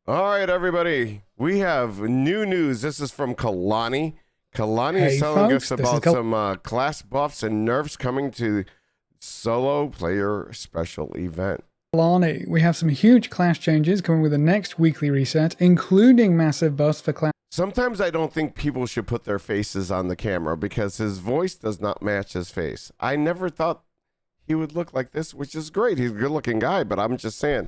All right, everybody. We have new news. This is from Kalani. Kalani is Hey telling folks, us this is about some class buffs and nerfs coming to solo player special event. Kalani. We have some huge class changes coming with the next weekly reset, including massive buffs for class. Sometimes I don't think people should put their faces on the camera because his voice does not match his face. I never thought he would look like this, which is great. He's a good-looking guy, but I'm just saying,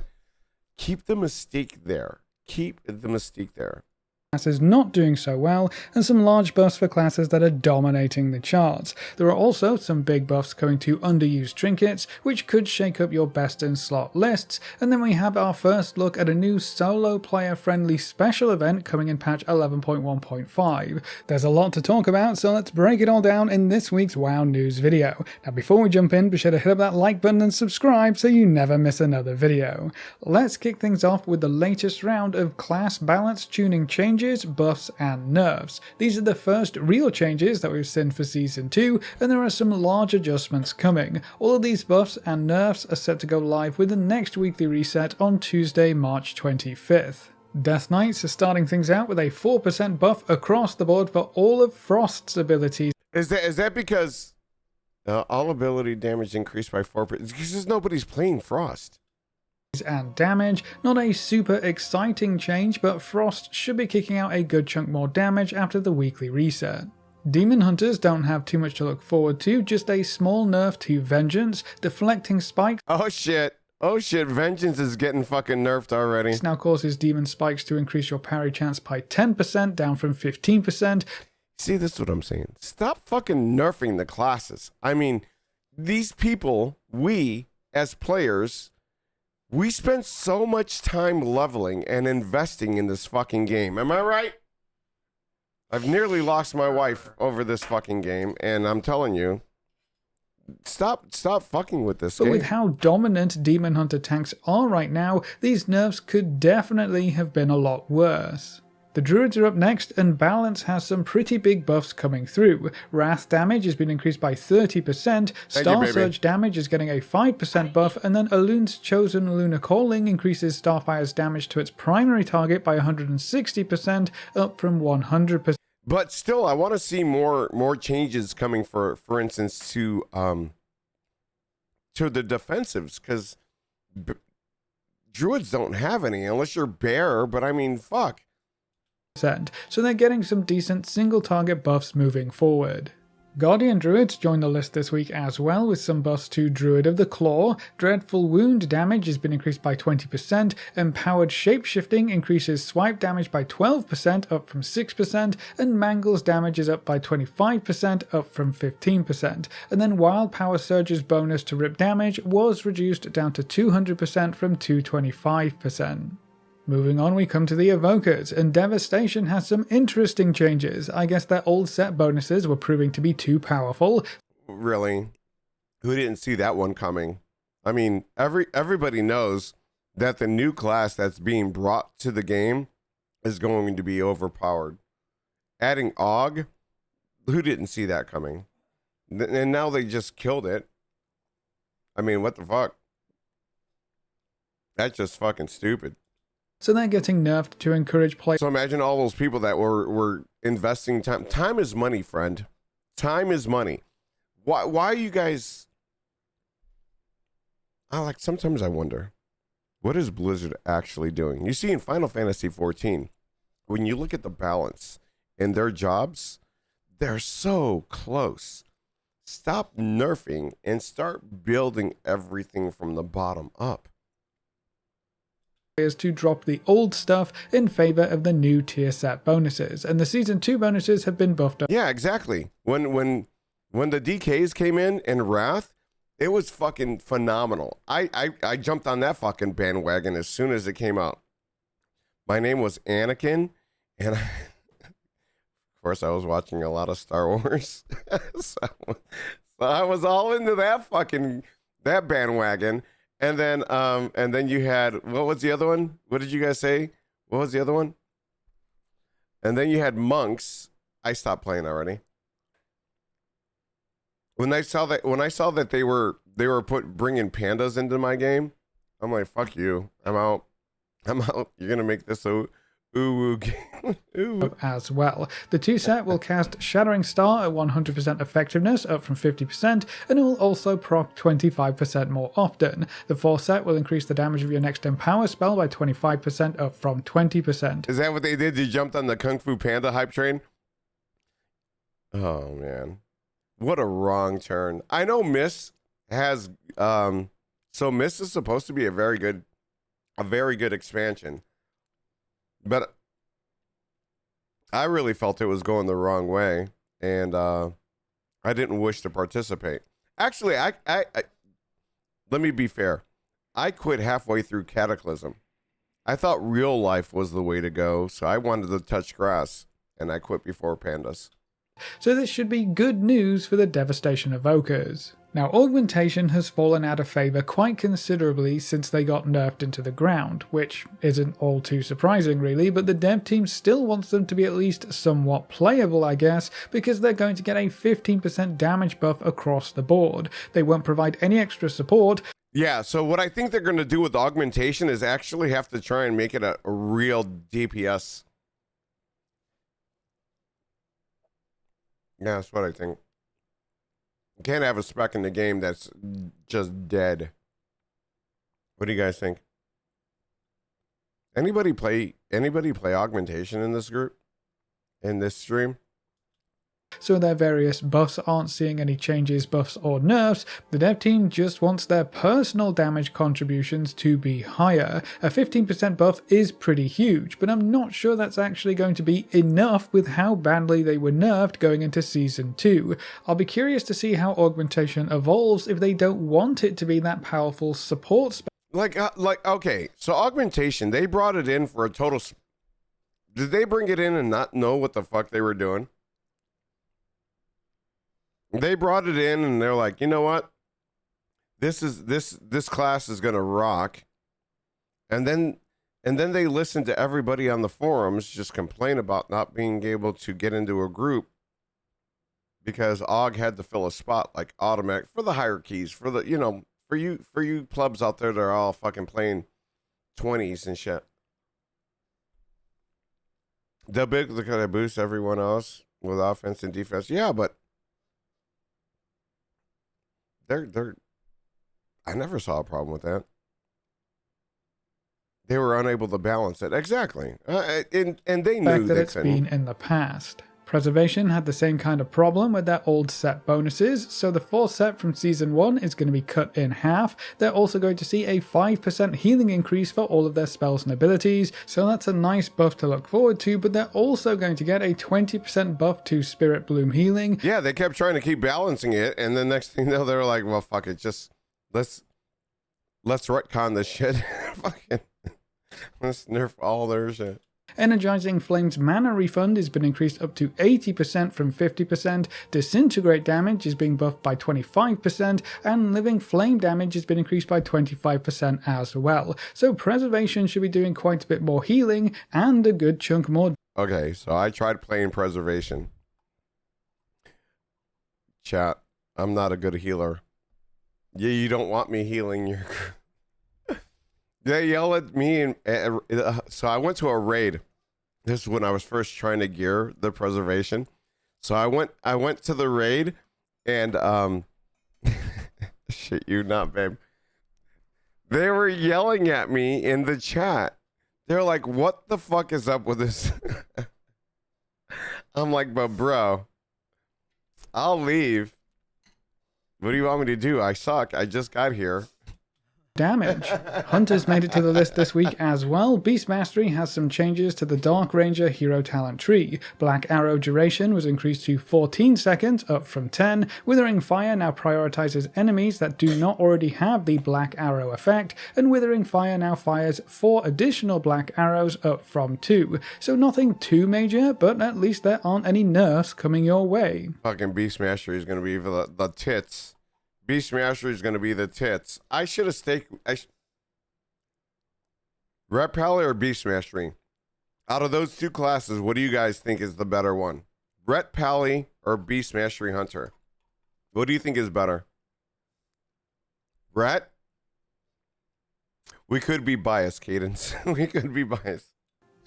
keep the mystique there. Keep the mystique there. Classes not doing so well, and some large buffs for classes that are dominating the charts. There are also some big buffs coming to underused trinkets, which could shake up your best in slot lists, and then we have our first look at a new solo player friendly special event coming in patch 11.1.5. There's a lot to talk about, so let's break it all down in this week's WoW News video. Now before we jump in, be sure to hit up that like button and subscribe so you never miss another video. Let's kick things off with the latest round of class balance tuning changes, buffs and nerfs. These are the first real changes that we've seen for Season 2, and there are some large adjustments coming. All of these buffs and nerfs are set to go live with the next weekly reset on Tuesday, March 25th. Death Knights are starting things out with a 4% buff across the board for all of Frost's abilities. Is that because all ability damage increased by 4%? Because nobody's playing Frost. And damage. Not a super exciting change, but Frost should be kicking out a good chunk more damage after the weekly reset. Demon Hunters don't have too much to look forward to, just a small nerf to Vengeance, deflecting spikes. Oh shit, Vengeance is getting fucking nerfed already. This now causes demon spikes to increase your parry chance by 10%, down from 15%. See, this is what I'm saying. Stop fucking nerfing the classes. I mean, these people, we, as players, we spend so much time leveling and investing in this fucking game. Am I right? I've nearly lost my wife over this fucking game, and I'm telling you, stop fucking with this game. But with how dominant Demon Hunter tanks are right now, these nerfs could definitely have been a lot worse. The Druids are up next, and Balance has some pretty big buffs coming through. Wrath damage has been increased by 30%, Star Surge damage is getting a 5% buff, and then Alun's Chosen Lunar Calling increases Starfire's damage to its primary target by 160%, up from 100%. But still, I want to see more changes coming for instance, to the defensives, because Druids don't have any, unless you're Bear, but I mean, fuck. So they're getting some decent single target buffs moving forward. Guardian Druids join the list this week as well, with some buffs to Druid of the Claw. Dreadful Wound damage has been increased by 20%, Empowered Shapeshifting increases swipe damage by 12%, up from 6%, and Mangle's damage is up by 25%, up from 15%. And then Wild Power Surge's bonus to rip damage was reduced down to 200% from 225%. Moving on, we come to the Evokers, and Devastation has some interesting changes. I guess their old set bonuses were proving to be too powerful. Really? Who didn't see that one coming? I mean, everybody knows that the new class that's being brought to the game is going to be overpowered. Adding Og, who didn't see that coming? And now they just killed it. I mean, what the fuck? That's just fucking stupid. So they're getting nerfed to encourage play. So imagine all those people that were investing time. Time is money, friend. Time is money. Why are you guys... sometimes I wonder, what is Blizzard actually doing? You see, in Final Fantasy XIV, when you look at the balance in their jobs, they're so close. Stop nerfing and start building everything from the bottom up. To drop the old stuff in favor of the new tier set bonuses, and the Season 2 bonuses have been buffed up. Yeah, exactly. When the DKs came in Wrath, it was fucking phenomenal. I jumped on that fucking bandwagon as soon as it came out. My name was Anakin, and of course I was watching a lot of Star Wars. so I was all into that bandwagon. And then you had, what was the other one? What did you guys say? What was the other one? And then you had monks. I stopped playing already. When I saw that they were bringing pandas into my game, I'm like, fuck you, I'm out. I'm out. You're gonna make this a ooh game. Ooh. as well. The 2 set will cast Shattering Star at 100% effectiveness, up from 50%, and it will also proc 25% more often. The 4 set will increase the damage of your next Empower spell by 25%, up from 20%. Is that what they did? You jumped on the Kung Fu Panda hype train? Oh man, what a wrong turn. I know Miss has so Miss is supposed to be a very good expansion, but I really felt it was going the wrong way, and I didn't wish to participate. Actually, I let me be fair. I quit halfway through Cataclysm. I thought real life was the way to go, so I wanted to touch grass, and I quit before Pandas. So this should be good news for the Devastation Evokers. Now, Augmentation has fallen out of favour quite considerably since they got nerfed into the ground, which isn't all too surprising really, but the dev team still wants them to be at least somewhat playable, I guess, because they're going to get a 15% damage buff across the board. They won't provide any extra support. Yeah, so what I think they're going to do with Augmentation is actually have to try and make it a real DPS. Yeah, that's what I think. You can't have a spec in the game that's just dead. What do you guys think? Anybody play Augmentation in this group? In this stream? So their various buffs aren't seeing any changes, buffs or nerfs. The dev team just wants their personal damage contributions to be higher. A 15% buff is pretty huge, but I'm not sure that's actually going to be enough with how badly they were nerfed going into Season 2. I'll be curious to see how Augmentation evolves if they don't want it to be that powerful support spell. Okay, so Augmentation, they brought it in for a total... Did they bring it in and not know what the fuck they were doing? They brought it in and they're like, you know what? This class is gonna rock. And then they listened to everybody on the forums just complain about not being able to get into a group because Aug had to fill a spot like automatic for the hierarchies, for the for you plebs out there that are all fucking playing 20s and shit. They'll kind boost everyone else with offense and defense. Yeah, but they're I never saw a problem with that. They were unable to balance it. Exactly. And they knew that it's been in the past. Preservation had the same kind of problem with their old set bonuses, so the 4 set from Season 1 is going to be cut in half. They're also going to see a 5% healing increase for all of their spells and abilities, so that's a nice buff to look forward to, but they're also going to get a 20% buff to Spirit Bloom healing. Yeah, they kept trying to keep balancing it, and the next thing you know, they were like, well, fuck it, just let's retcon this shit. Fucking let's nerf all their shit. Energizing Flame's mana refund has been increased up to 80% from 50%, Disintegrate damage is being buffed by 25%, and Living Flame damage has been increased by 25% as well. So Preservation should be doing quite a bit more healing, and a good chunk more. Okay, so I tried playing Preservation. Chat, I'm not a good healer. Yeah, you don't want me healing your... They yell at me, and so I went to a raid. This is when I was first trying to gear the Preservation. So I went to the raid, and shit you not, babe. They were yelling at me in the chat. They're like, "What the fuck is up with this?" I'm like, "But bro, I'll leave. What do you want me to do? I suck. I just got here." Damage. Hunters made it to the list this week as well. Beast Mastery has some changes to the Dark Ranger hero talent tree. Black Arrow duration was increased to 14 seconds, up from 10. Withering Fire now prioritizes enemies that do not already have the Black Arrow effect, and Withering Fire now fires 4 additional Black Arrows, up from 2. So nothing too major, but at least there aren't any nerfs coming your way. Fucking Beast Mastery is going to be the tits. Beast Mastery is going to be the tits. I should have staked... Ret Pally or Beast Mastery? Out of those two classes, what do you guys think is the better one? Ret Pally or Beast Mastery Hunter? What do you think is better? Ret? We could be biased, Cadence. We could be biased.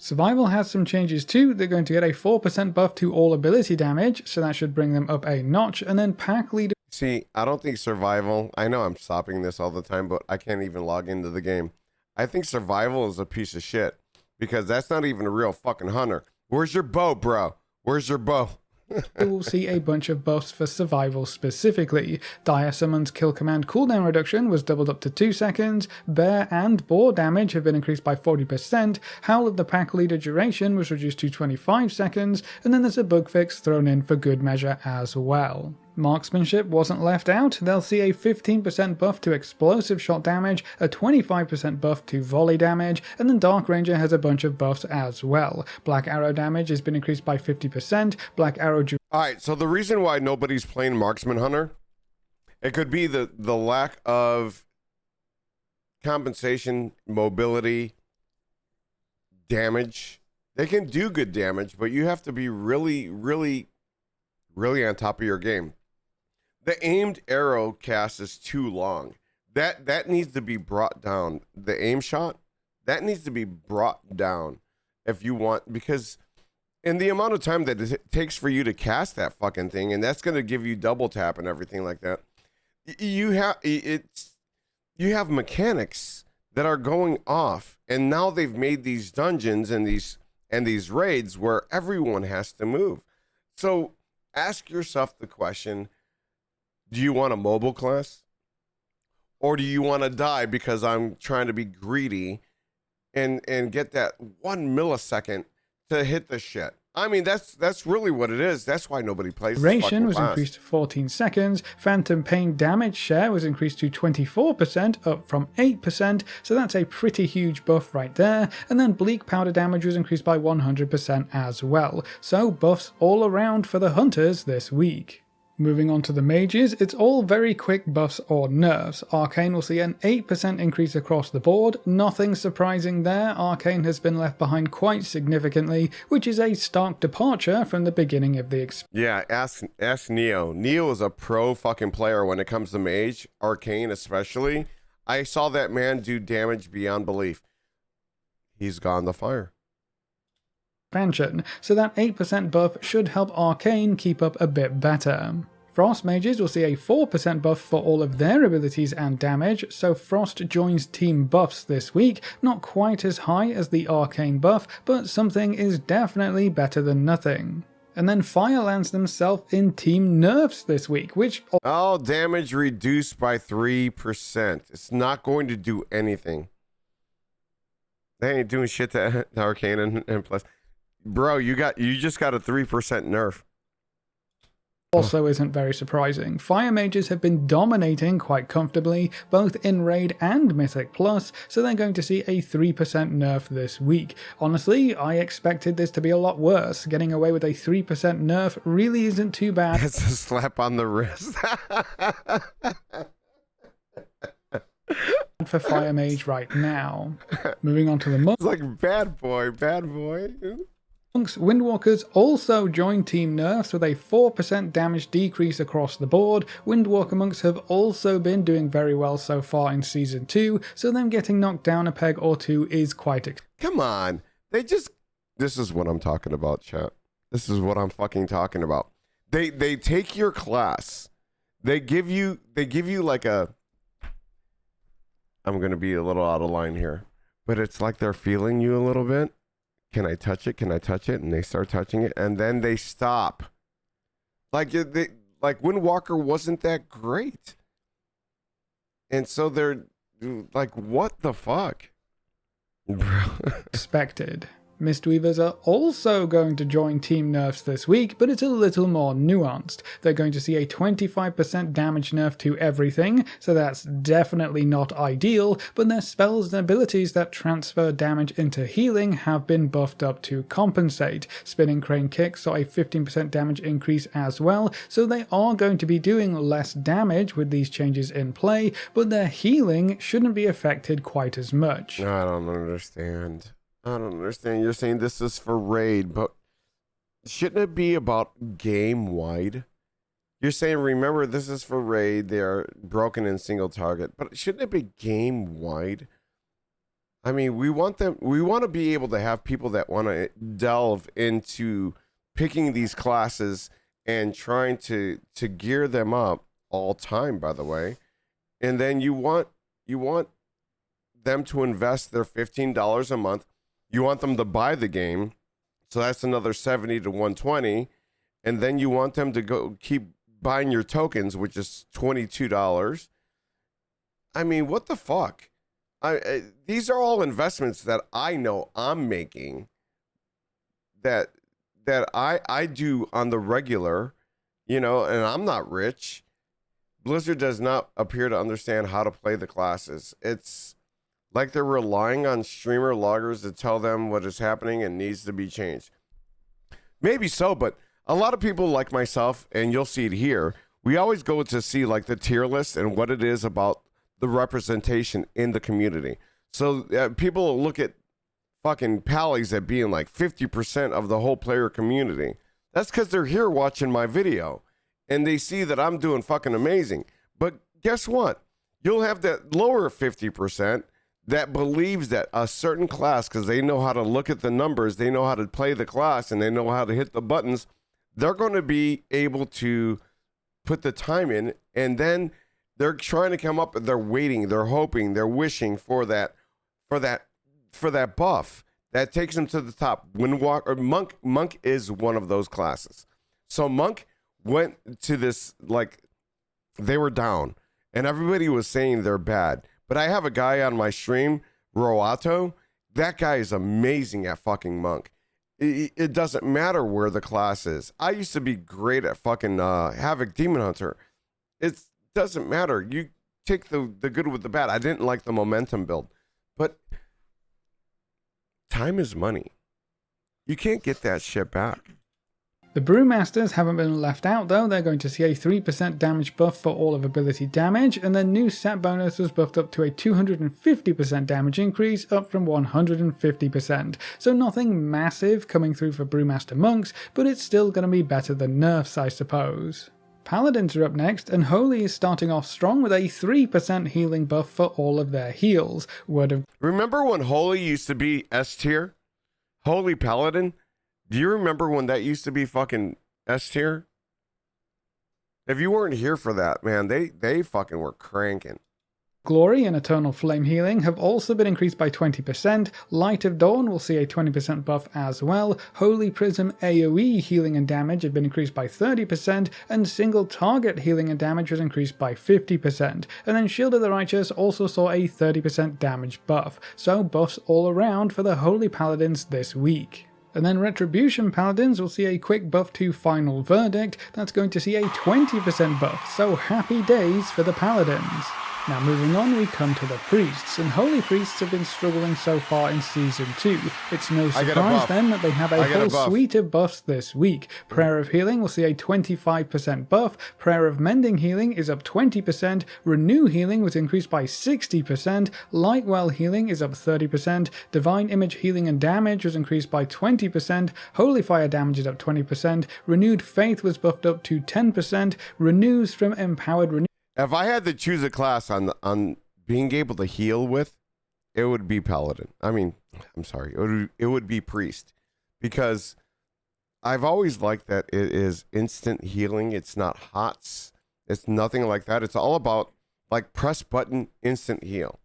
Survival has some changes too. They're going to get a 4% buff to all ability damage, so that should bring them up a notch. And then Pack Leader... See, I don't think Survival... I know I'm stopping this all the time, but I can't even log into the game. I think Survival is a piece of shit, because that's not even a real fucking hunter. Where's your bow, bro? Where's your bow? We will see a bunch of buffs for Survival specifically. Dire Summon's kill command cooldown reduction was doubled up to 2 seconds, Bear and Boar damage have been increased by 40%, Howl of the Pack Leader duration was reduced to 25 seconds, and then there's a bug fix thrown in for good measure as well. Marksmanship wasn't left out. They'll see a 15% buff to explosive shot damage, a 25% buff to volley damage, and then Dark Ranger has a bunch of buffs as well. Black Arrow damage has been increased by 50%, Black Arrow... Alright, so the reason why nobody's playing Marksman Hunter, it could be the lack of compensation, mobility, damage. They can do good damage, but you have to be really, really, really on top of your game. The aimed arrow cast is too long. That needs to be brought down. The aim shot, that needs to be brought down if you want, because in the amount of time that it takes for you to cast that fucking thing, and that's going to give you double tap and everything like that. You have mechanics that are going off, and now they've made these dungeons and these raids where everyone has to move. So ask yourself the question, do you want a mobile class? Or do you want to die because I'm trying to be greedy and get that 1 millisecond to hit the shit? I mean, that's really what it is. That's why nobody plays this fucking Duration was class. increased to 14 seconds, Phantom Pain damage share was increased to 24%, up from 8%, so that's a pretty huge buff right there, and then Bleak Powder damage was increased by 100% as well, so buffs all around for the hunters this week. Moving on to the mages, it's all very quick buffs or nerfs. Arcane will see an 8% increase across the board. Nothing surprising there, Arcane has been left behind quite significantly, which is a stark departure from the beginning of the experience. Yeah, ask Neo. Neo is a pro fucking player when it comes to mage, Arcane especially. I saw that man do damage beyond belief. He's gone to fire. Expansion, so that 8% buff should help Arcane keep up a bit better. Frost mages will see a 4% buff for all of their abilities and damage, so Frost joins team buffs this week, not quite as high as the Arcane buff, but something is definitely better than nothing. And then Fire lands themselves in team nerfs this week, which... All damage reduced by 3%. It's not going to do anything. They ain't doing shit to Arcane and plus... Bro, you just got a 3% nerf. Also isn't very surprising. Fire mages have been dominating quite comfortably, both in Raid and Mythic Plus, so they're going to see a 3% nerf this week. Honestly, I expected this to be a lot worse. Getting away with a 3% nerf really isn't too bad. It's a slap on the wrist. For Fire Mage right now. Moving on to the It's like bad boy. Monks, Windwalkers also join team nerfs with a 4% damage decrease across the board. Windwalker monks have also been doing very well so far in Season 2, so them getting knocked down a peg or two is quite... Come on. This is what I'm talking about, chat. This is what I'm fucking talking about. They take your class. They give you like a... I'm going to be a little out of line here, but it's like they're feeling you a little bit. Can I touch it? Can I touch it? And they start touching it, and then they stop. Like Windwalker wasn't that great. And so they're like, what the fuck? Bro. Expected. Mistweavers are also going to join team nerfs this week, but it's a little more nuanced. They're going to see a 25% damage nerf to everything, so that's definitely not ideal, but their spells and abilities that transfer damage into healing have been buffed up to compensate. Spinning Crane Kick saw a 15% damage increase as well, so they are going to be doing less damage with these changes in play, but their healing shouldn't be affected quite as much. I don't understand. You're saying this is for raid, but shouldn't it be about game-wide? You're saying, remember, this is for raid. They are broken in single target, but shouldn't it be game-wide? I mean, we want to be able to have people that want to delve into picking these classes and trying to gear them up all time, by the way. And then you want them to invest their $15 a month. You want them to buy the game. So that's another 70 to 120. And then you want them to go keep buying your tokens, which is $22. I mean, what the fuck? These are all investments that I know I'm making that I do on the regular, you know, and I'm not rich. Blizzard does not appear to understand how to play the classes. It's like they're relying on streamer loggers to tell them what is happening and needs to be changed. Maybe so, but a lot of people like myself, and you'll see it here, we always go to see like the tier list and what it is about the representation in the community. So people look at fucking Pallies at being like 50% of the whole player community. That's because they're here watching my video and they see that I'm doing fucking amazing. But guess what? You'll have that lower 50% that believes that a certain class, because they know how to look at the numbers, they know how to play the class, and they know how to hit the buttons, they're going to be able to put the time in, and then they're trying to come up, they're waiting, they're hoping, they're wishing for that buff that takes them to the top. Monk is one of those classes. So Monk went to this, like, they were down, and everybody was saying they're bad. But I have a guy on my stream, Roato. That guy is amazing at fucking Monk. It doesn't matter where the class is. I used to be great at fucking Havoc Demon Hunter. It doesn't matter. You take the good with the bad. I didn't like the momentum build. But time is money. You can't get that shit back. The Brewmasters haven't been left out though. They're going to see a 3% damage buff for all of ability damage, and their new set bonus was buffed up to a 250% damage increase, up from 150%. So nothing massive coming through for Brewmaster monks, but it's still going to be better than nerfs, I suppose. Paladins are up next, and Holy is starting off strong with a 3% healing buff for all of their heals. Remember when Holy used to be S tier? Holy Paladin? Do you remember when that used to be fucking S tier? If you weren't here for that, man, they fucking were cranking. Glory and Eternal Flame healing have also been increased by 20%, Light of Dawn will see a 20% buff as well, Holy Prism AoE healing and damage have been increased by 30%, and single target healing and damage was increased by 50%, and then Shield of the Righteous also saw a 30% damage buff, so buffs all around for the Holy Paladins this week. And then Retribution Paladins will see a quick buff to Final Verdict, that's going to see a 20% buff, so happy days for the Paladins. Now moving on, we come to the Priests, and Holy Priests have been struggling so far in Season 2. It's no surprise then that they have a whole suite of buffs this week. Prayer of Healing will see a 25% buff, Prayer of Mending Healing is up 20%, Renew Healing was increased by 60%, Lightwell Healing is up 30%, Divine Image Healing and Damage was increased by 20%, Holy Fire Damage is up 20%, Renewed Faith was buffed up to 10%, Renews from Empowered Renew. If I had to choose a class on being able to heal with, it would be Paladin. I mean, I'm sorry, it would be Priest, because I've always liked that it is instant healing. It's not HOTS. It's nothing like that. It's all about like press button, instant heal.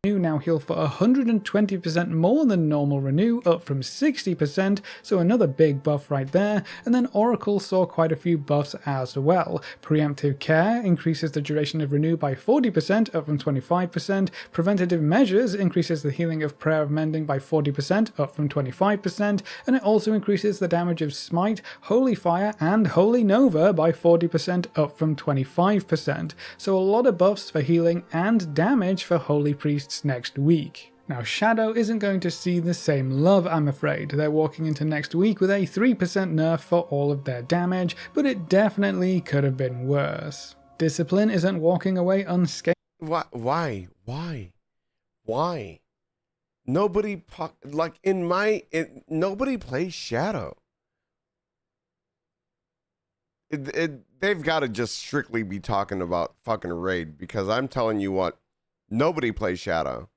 Renew now heal for 120% more than normal Renew, up from 60%, so another big buff right there. And then Oracle saw quite a few buffs as well. Preemptive Care increases the duration of Renew by 40%, up from 25%. Preventative Measures increases the healing of Prayer of Mending by 40%, up from 25%. And it also increases the damage of Smite, Holy Fire, and Holy Nova by 40%, up from 25%. So a lot of buffs for healing and damage for Holy Priests next week. Now Shadow isn't going to see the same love, I'm afraid. They're walking into next week with a 3% nerf for all of their damage, but it definitely could have been worse. Discipline isn't walking away unscathed. Why? Nobody nobody plays Shadow. They've got to just strictly be talking about fucking Raid, because I'm telling you what, nobody plays Shadow.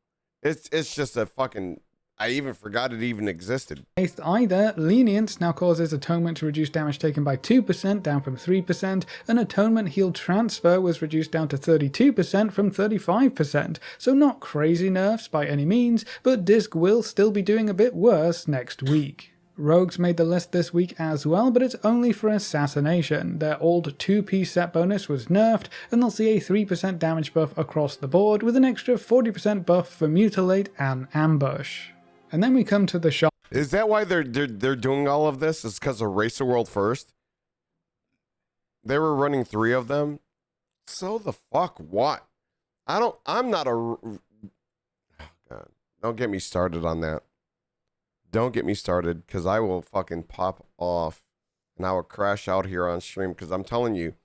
It's just a fucking. I even forgot it even existed. Either, Lenience now causes Atonement to reduce damage taken by 2%, down from 3%, and Atonement Heal Transfer was reduced down to 32% from 35%, so not crazy nerfs by any means, but Disc will still be doing a bit worse next week. Rogues made the list this week as well, but it's only for Assassination. Their old 2-piece set bonus was nerfed, and they'll see a 3% damage buff across the board, with an extra 40% buff for Mutilate and Ambush. And then we come to the shop. Is that why they're doing all of this? Is because of Race the World First? They were running 3 of them. So the fuck what? I'm not a. Oh God, don't get me started on that. Don't get me started, because I will fucking pop off, and I will crash out here on stream. Because I'm telling you,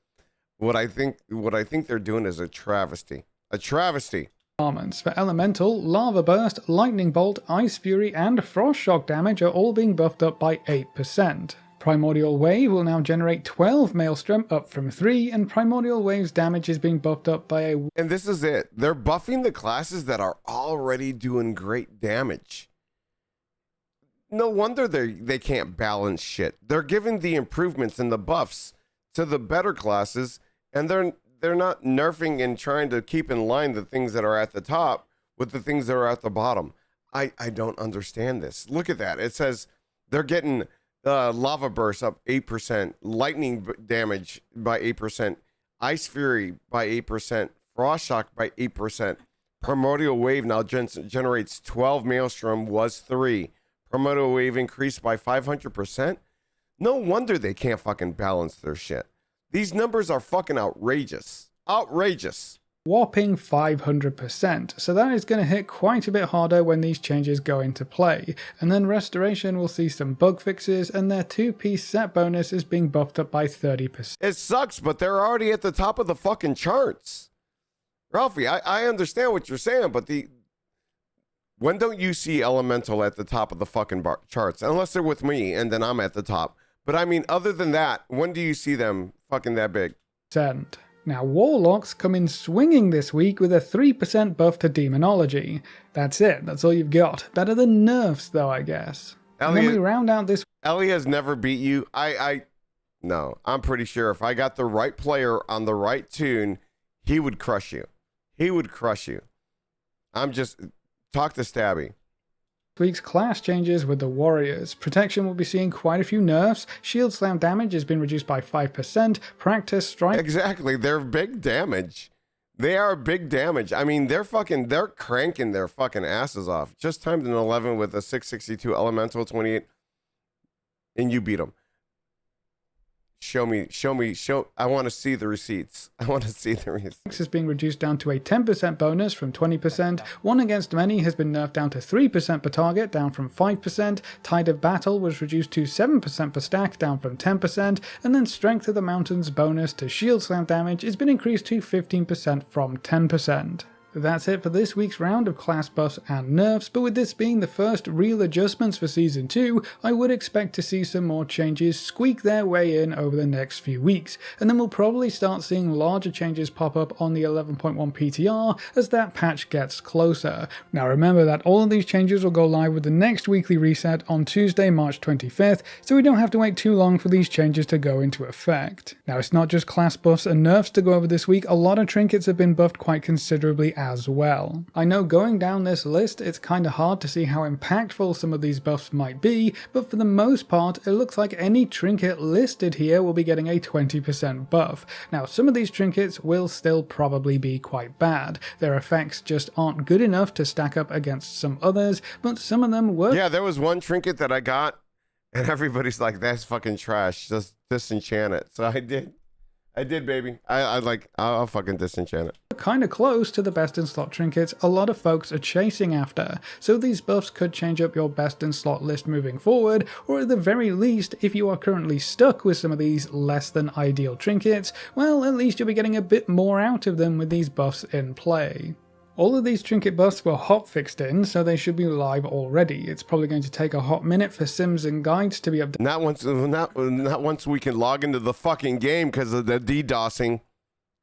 what I think they're doing is a travesty. A travesty. For Elemental, Lava Burst, Lightning Bolt, Ice Fury, and Frost Shock damage are all being buffed up by 8%. Primordial Wave will now generate 12 Maelstrom, up from 3, and Primordial Wave's damage is being buffed up by a... And this is it. They're buffing the classes that are already doing great damage. No wonder they can't balance shit. They're giving the improvements and the buffs to the better classes, and they're not nerfing and trying to keep in line the things that are at the top with the things that are at the bottom. I don't understand this. Look at that. It says they're getting Lava Burst up 8%, Lightning damage by 8%, Ice Fury by 8%, Frost Shock by 8%. Primordial Wave now generates 12 Maelstrom, was 3. Primordial Wave increased by 500%. No wonder they can't fucking balance their shit. These numbers are fucking outrageous. Outrageous. Whopping 500%, so that is going to hit quite a bit harder when these changes go into play. And then Restoration will see some bug fixes, and their 2-piece set bonus is being buffed up by 30%. It sucks, but they're already at the top of the fucking charts. Ralphie, I understand what you're saying, but when don't you see Elemental at the top of the fucking charts? Unless they're with me, and then I'm at the top. But I mean, other than that, when do you see them fucking that big? Now, Warlocks come in swinging this week with a 3% buff to Demonology. That's it. That's all you've got. Better than nerfs, though, I guess. And then we round out this... Ellie has never beat you. No, I'm pretty sure if I got the right player on the right tune, he would crush you. He would crush you. Talk to Stabby. Week's class changes with the Warriors. Protection will be seeing quite a few nerfs. Shield slam damage has been reduced by 5%. Practice strike... Exactly. They're big damage. They are big damage. I mean, they're cranking their fucking asses off. Just timed an 11 with a 662 Elemental 28, and you beat them. Show me. I want to see the receipts. I want to see the receipts. Is being reduced down to a 10% bonus from 20%. One Against Many has been nerfed down to 3% per target, down from 5%. Tide of Battle was reduced to 7% per stack, down from 10%. And then Strength of the Mountains bonus to shield slam damage has been increased to 15% from 10%. That's it for this week's round of class buffs and nerfs, but with this being the first real adjustments for Season 2, I would expect to see some more changes squeak their way in over the next few weeks, and then we'll probably start seeing larger changes pop up on the 11.1 PTR as that patch gets closer. Now remember that all of these changes will go live with the next weekly reset on Tuesday, March 25th, so we don't have to wait too long for these changes to go into effect. Now it's not just class buffs and nerfs to go over this week, a lot of trinkets have been buffed quite considerably as well. I know going down this list, it's kinda hard to see how impactful some of these buffs might be, but for the most part, it looks like any trinket listed here will be getting a 20% buff. Now, some of these trinkets will still probably be quite bad. Their effects just aren't good enough to stack up against some others, but some of them work. Yeah, there was one trinket that I got, and everybody's like, that's fucking trash, just disenchant it. So I did, baby. I'll fucking disenchant it. Kind of close to the best in slot trinkets a lot of folks are chasing after, so these buffs could change up your best in slot list moving forward, or at the very least, if you are currently stuck with some of these less than ideal trinkets, well, at least you'll be getting a bit more out of them with these buffs in play. All of these trinket buffs were hotfixed in, so they should be live already. It's probably going to take a hot minute for sims and guides to be updated. Not once we can log into the fucking game because of the DDoSing.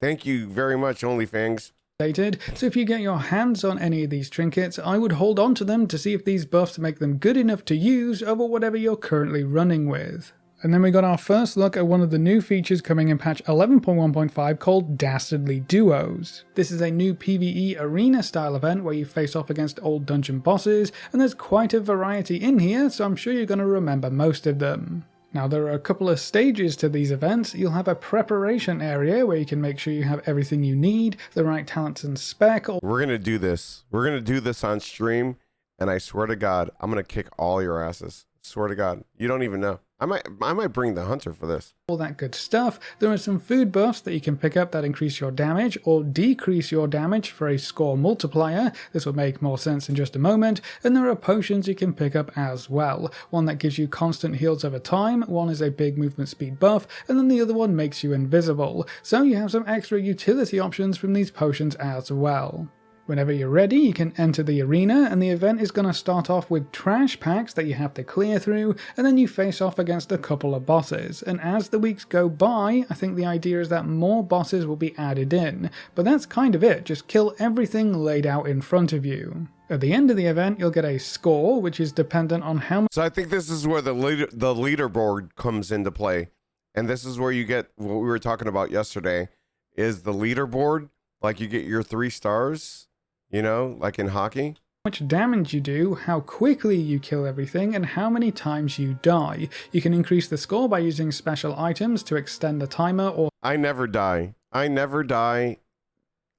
Thank you very much, OnlyFans. So if you get your hands on any of these trinkets, I would hold on to them to see if these buffs make them good enough to use over whatever you're currently running with. And then we got our first look at one of the new features coming in patch 11.1.5 called Dastardly Duos. This is a new PvE arena style event where you face off against old dungeon bosses, and there's quite a variety in here, so I'm sure you're going to remember most of them. Now there are a couple of stages to these events. You'll have a preparation area where you can make sure you have everything you need, the right talents and spec. We're going to do this. We're going to do this on stream, and I swear to God, I'm going to kick all your asses. Swear to God. You don't even know. I might bring the hunter for this. All that good stuff. There are some food buffs that you can pick up that increase your damage or decrease your damage for a score multiplier. This will make more sense in just a moment. And there are potions you can pick up as well. One that gives you constant heals over time, one is a big movement speed buff, and then the other one makes you invisible. So you have some extra utility options from these potions as well. Whenever you're ready, you can enter the arena, and the event is going to start off with trash packs that you have to clear through, and then you face off against a couple of bosses. And as the weeks go by, I think the idea is that more bosses will be added in. But that's kind of it, just kill everything laid out in front of you. At the end of the event, you'll get a score, which is dependent on how much... So I think this is where the leaderboard comes into play. And this is where you get what we were talking about yesterday, is the leaderboard. Like you get your 3 stars... You know, like in hockey? How much damage you do, how quickly you kill everything, and how many times you die. You can increase the score by using special items to extend the timer or... I never die. I never die.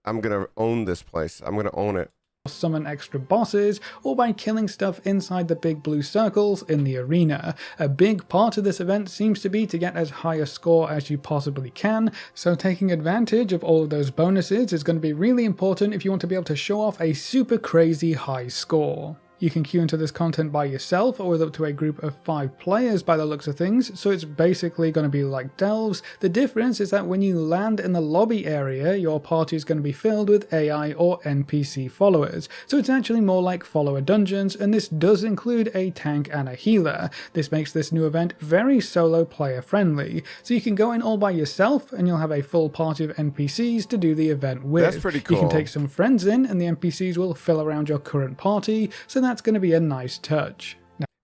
I'm gonna own this place. I'm gonna own it. Summon extra bosses, or by killing stuff inside the big blue circles in the arena. A big part of this event seems to be to get as high a score as you possibly can, so taking advantage of all of those bonuses is going to be really important if you want to be able to show off a super crazy high score. You can queue into this content by yourself or with up to a group of 5 players by the looks of things, so it's basically going to be like Delves. The difference is that when you land in the lobby area, your party is going to be filled with AI or NPC followers, so it's actually more like follower dungeons, and this does include a tank and a healer. This makes this new event very solo player friendly, so you can go in all by yourself and you'll have a full party of NPCs to do the event with. That's pretty cool. You can take some friends in and the NPCs will fill around your current party, so that's going to be a nice touch.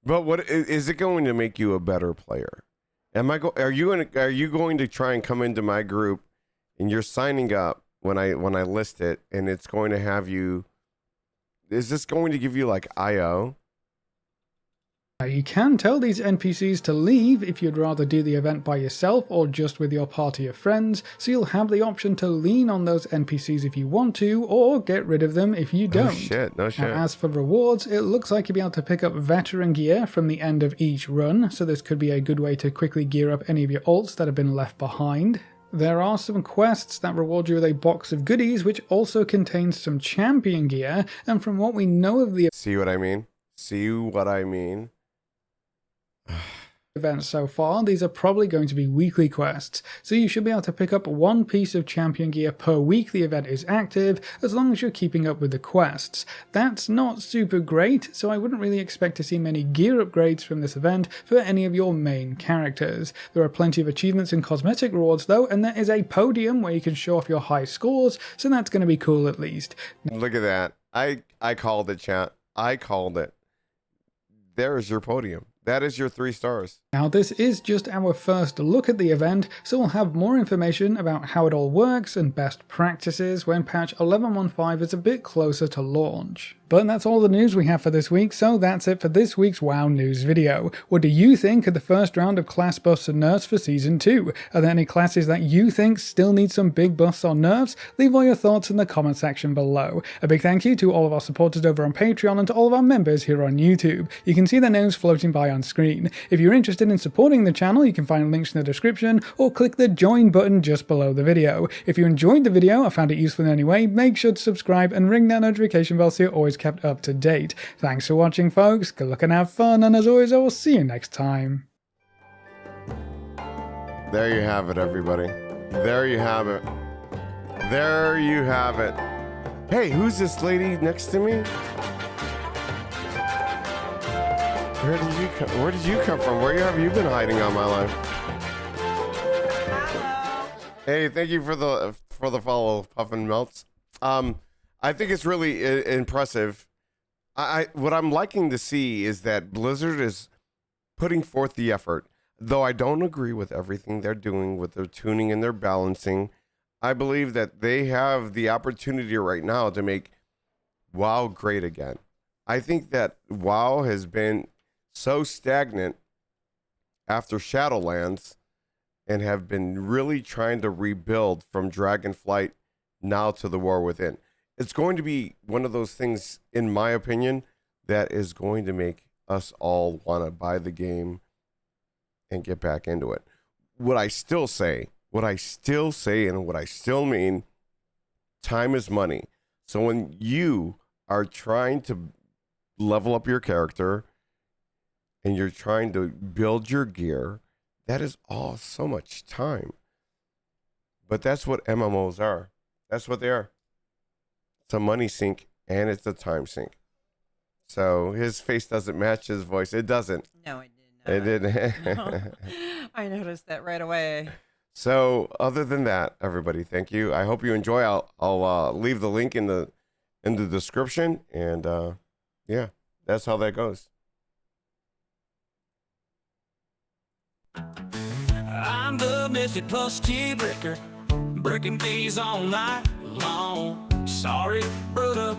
But what is it going to make you a better player? Are you going to try and come into my group and you're signing up when I list it, and it's going to have you, is this going to give you like IO? You can tell these NPCs to leave if you'd rather do the event by yourself or just with your party of friends, so you'll have the option to lean on those NPCs if you want to, or get rid of them if you don't. No shit, no shit. Now, as for rewards, it looks like you'll be able to pick up veteran gear from the end of each run, so this could be a good way to quickly gear up any of your ults that have been left behind. There are some quests that reward you with a box of goodies, which also contains some champion gear, and from what we know of the See what I mean? See what I mean? events so far, these are probably going to be weekly quests, so you should be able to pick up 1 piece of champion gear per week the event is active, as long as you're keeping up with the quests. That's not super great, so I wouldn't really expect to see many gear upgrades from this event for any of your main characters. There are plenty of achievements and cosmetic rewards though, and there is a podium where you can show off your high scores, so that's going to be cool at least. Look at that. I called it, chat. I called it. There is your podium. That is your 3 stars. Now this is just our first look at the event, so we'll have more information about how it all works and best practices when patch 11.1.5 is a bit closer to launch. But that's all the news we have for this week, so that's it for this week's WoW News video. What do you think of the first round of class buffs and nerfs for Season 2? Are there any classes that you think still need some big buffs or nerfs? Leave all your thoughts in the comment section below. A big thank you to all of our supporters over on Patreon and to all of our members here on YouTube. You can see their names floating by on screen. If you're interested in supporting the channel, you can find links in the description or click the join button just below the video. If you enjoyed the video or found it useful in any way, make sure to subscribe and ring that notification bell so you're always kept up to date. Thanks for watching, folks. Good luck and have fun, and as always, I will see you next time. There you have it, everybody. There you have it. There you have it. Hey, who's this lady next to me? Where did you come from? Where have you been hiding all my life? Hello. Hey, thank you for the follow, Puffin Melts. I think it's really impressive. What I'm liking to see is that Blizzard is putting forth the effort. Though I don't agree with everything they're doing with their tuning and their balancing, I believe that they have the opportunity right now to make WoW great again. I think that WoW has been so stagnant after Shadowlands and have been really trying to rebuild from Dragonflight now to the War Within. It's going to be one of those things, in my opinion, that is going to make us all want to buy the game and get back into it. What I still say and what I still mean, time is money. So when you are trying to level up your character and you're trying to build your gear, that is all so much time. But that's what MMOs are. That's what they are. It's a money sink and it's a time sink. So his face doesn't match his voice. It doesn't. No, it didn't. It didn't. No. I noticed that right away. So other than that, everybody, thank you. I hope you enjoy. I'll leave the link in the description, and yeah, that's how that goes. I'm the Mystic Plus T-Breaker, breaking these all night long. Sorry, brother.